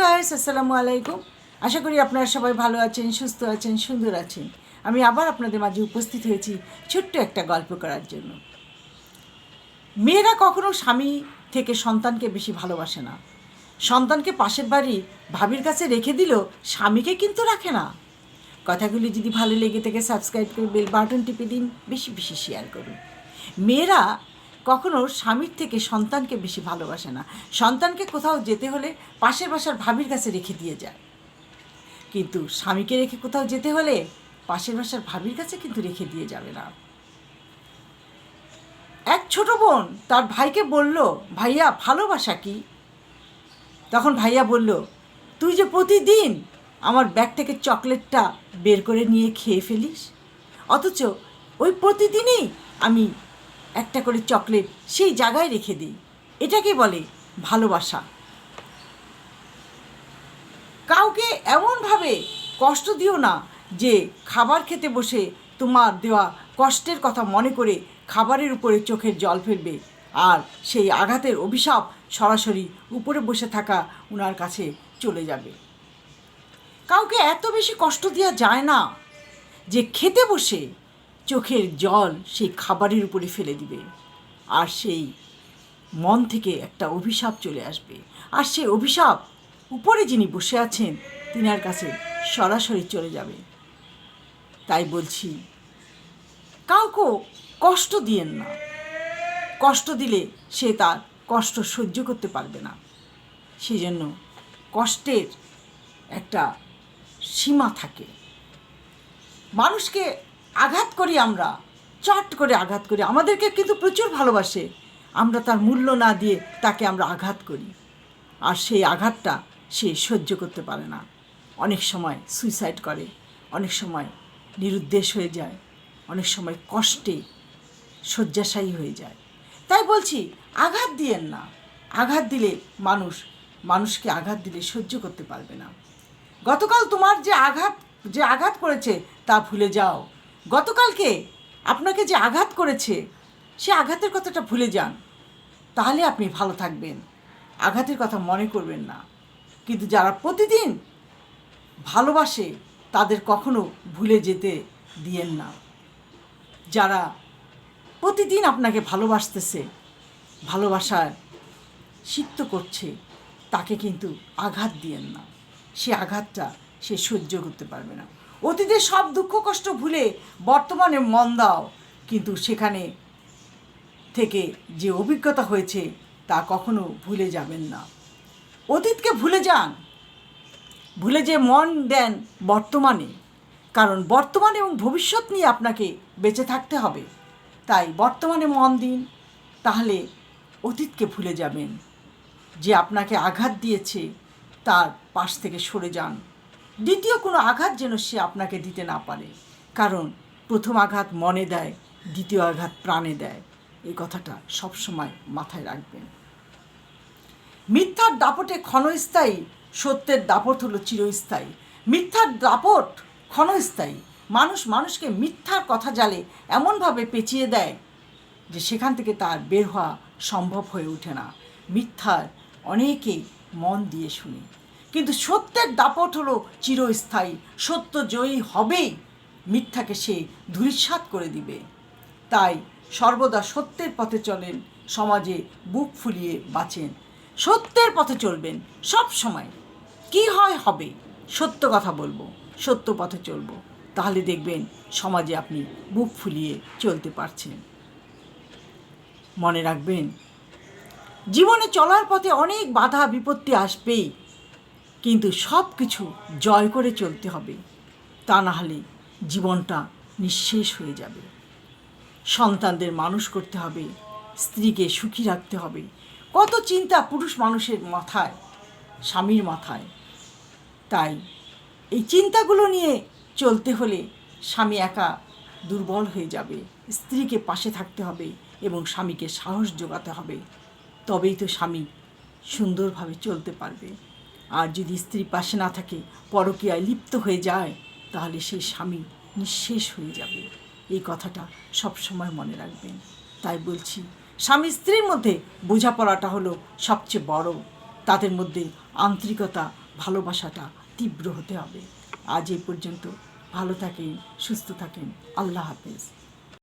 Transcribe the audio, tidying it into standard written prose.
Guys, আসসালামু আলাইকুম। আশা করি আপনারা সবাই ভালো আছেন, সুস্থ আছেন, সুন্দর আছেন। আমি আবার আপনাদের মাঝে উপস্থিত হয়েছি ছোট্ট একটা গল্প করার জন্য। মেয়েরা কখনো স্বামী থেকে সন্তানকে বেশি ভালোবাসে না। সন্তানকে পাশের বাড়ির ভাবির কাছে রেখে দিলেও স্বামীকে কিন্তু রাখে না। কথাগুলি যদি ভালো লেগে থাকে সাবস্ক্রাইব করে বেল বাটন টিপে দিন, বেশি বেশি শেয়ার করুন। মেয়েরা কখনো স্বামীর থেকে সন্তানকে বেশি ভালোবাসে না। সন্তানকে কোথাও যেতে হলে পাশের বাসার ভাবির কাছে রেখে দিয়ে যায়, কিন্তু স্বামীকে রেখে কোথাও যেতে হলে পাশের বাসার ভাবির কাছে কিন্তু রেখে দিয়ে যাবে না। এক ছোট বোন তার ভাইকে বলল, ভাইয়া ভালোবাসা কি? তখন ভাইয়া বলল, তুই যে প্রতিদিন আমার ব্যাগ থেকে চকলেটটা বের করে নিয়ে খেয়ে ফেলিস, অথচ ওই প্রতিদিনই আমি একটা করে চকলেট সেই জায়গায় রেখে দিই, এটাকে বলে ভালোবাসা। কাউকে এমনভাবে কষ্ট দিও না যে খাবার খেতে বসে তোমার দেওয়া কষ্টের কথা মনে করে খাবারের উপরে চোখের জল ফেলবে, আর সেই আঘাতের অভিশাপ সরাসরি উপরে বসে থাকা ওনার কাছে চলে যাবে। কাউকে এত বেশি কষ্ট দেওয়া যায় না যে খেতে বসে চোখের জল সেই খাবারের উপরে ফেলে দিবে, আর সেই মন থেকে একটা অভিশাপ চলে আসবে, আর সেই অভিশাপ উপরে যিনি বসে আছেন তিনার কাছে সরাসরি চলে যাবে। তাই বলছি, কাউকে কষ্ট দিয়েন না। কষ্ট দিলে সে তার কষ্ট সহ্য করতে পারবে না। সেই জন্য কষ্টের একটা সীমা থাকে। মানুষকে আঘাত করি আমরা, চট করে আঘাত করি। আমাদেরকে কিন্তু প্রচুর ভালোবাসে, আমরা তার মূল্য না দিয়ে তাকে আমরা আঘাত করি, আর সেই আঘাতটা সে সহ্য করতে পারে না। অনেক সময় সুইসাইড করে, অনেক সময় নিরুদ্দেশ হয়ে যায়, অনেক সময় কষ্টে শয্যাশায়ী হয়ে যায়। তাই বলছি, আঘাত দিয়েন না। আঘাত দিলে মানুষকে আঘাত দিলে সহ্য করতে পারবে না। গতকাল তোমার যে আঘাত করেছে তা ভুলে যাও। গতকালকে আপনাকে যে আঘাত করেছে সে আঘাতের কথাটা ভুলে যান, তাহলে আপনি ভালো থাকবেন। আঘাতের কথা মনে করবেন না। কিন্তু যারা প্রতিদিন ভালোবাসে তাদের কখনো ভুলে যেতে দিয়েন না। যারা প্রতিদিন আপনাকে ভালোবাসতেছে, ভালোবাসার সিক্ত করছে, তাকে কিন্তু আঘাত দিয়েন না। সে আঘাতটা সে সহ্য করতে পারবে না। অতীতের সব দুঃখ কষ্ট ভুলে বর্তমানে মন দাও, কিন্তু সেখানে থেকে যে অভিজ্ঞতা হয়েছে তা কখনো ভুলে যাবেন না। অতীতকে ভুলে যান, ভুলে যে মন দেন বর্তমানে, কারণ বর্তমান এবং ভবিষ্যৎ নিয়ে আপনাকে বেঁচে থাকতে হবে। তাই বর্তমানে মন দিন, তাহলে অতীতকে ভুলে যাবেন। যে আপনাকে আঘাত দিয়েছে তার পাশ থেকে সরে যান। দ্বিতীয় কোনো আঘাত যেন সে আপনাকে দিতে না পারে, কারণ প্রথম আঘাত মনে দেয়, দ্বিতীয় আঘাত প্রাণে দেয়। এই কথাটা সবসময় মাথায় রাখবেন। মিথ্যার দাপটে ক্ষণস্থায়ী, সত্যের দাপট হলো চিরস্থায়ী। মিথ্যার দাপট ক্ষণস্থায়ী। মানুষকে মিথ্যার কথা জালে এমনভাবে পেঁচিয়ে দেয় যে সেখান থেকে তার বের হওয়া সম্ভব হয়ে ওঠে না। মিথ্যার অনেকেই মন দিয়ে শুনে, কিন্তু সত্যের দাপট হলো চিরস্থায়ী। সত্য জয়ী হবেই, মিথ্যাকে সে ধূলিসাৎ করে দিবে। তাই সর্বদা সত্যের পথে চলেন, সমাজে বুক ফুলিয়ে বাঁচেন। সত্যের পথে চলবেন সব সময়। কী হয় হবে, সত্য কথা বলবো, সত্য পথে চলবো, তাহলে দেখবেন সমাজে আপনি বুক ফুলিয়ে চলতে পারছেন। মনে রাখবেন, জীবনে চলার পথে অনেক বাধা বিপত্তি আসবেই, কিন্তু সব কিছু জয় করে চলতে হবে, তা না হলে জীবনটা নিঃশেষ হয়ে যাবে। সন্তানদের মানুষ করতে হবে, স্ত্রীকে সুখী রাখতে হবে। কত চিন্তা পুরুষ মানুষের মাথায়, স্বামীর মাথায়। তাই এই চিন্তাগুলো নিয়ে চলতে হলে স্বামী একা দুর্বল হয়ে যাবে। স্ত্রীকে পাশে থাকতে হবে এবং স্বামীকে সাহস যোগাতে হবে, তবেই তো স্বামী সুন্দরভাবে চলতে পারবে। আর যদি স্ত্রী পাশে না থাকে, পরকীয়ায় লিপ্ত হয়ে যায়, তাহলে সেই স্বামী নিঃশেষ হয়ে যাবে। এই কথাটা সবসময় মনে রাখবেন। তাই বলছি, স্বামী স্ত্রীর মধ্যে বোঝাপড়াটা হলো সবচেয়ে বড়। তাদের মধ্যে আন্তরিকতা ভালোবাসাটা তীব্র হতে হবে। আজ এই পর্যন্ত। ভালো থাকেন, সুস্থ থাকেন। আল্লাহ হাফেজ।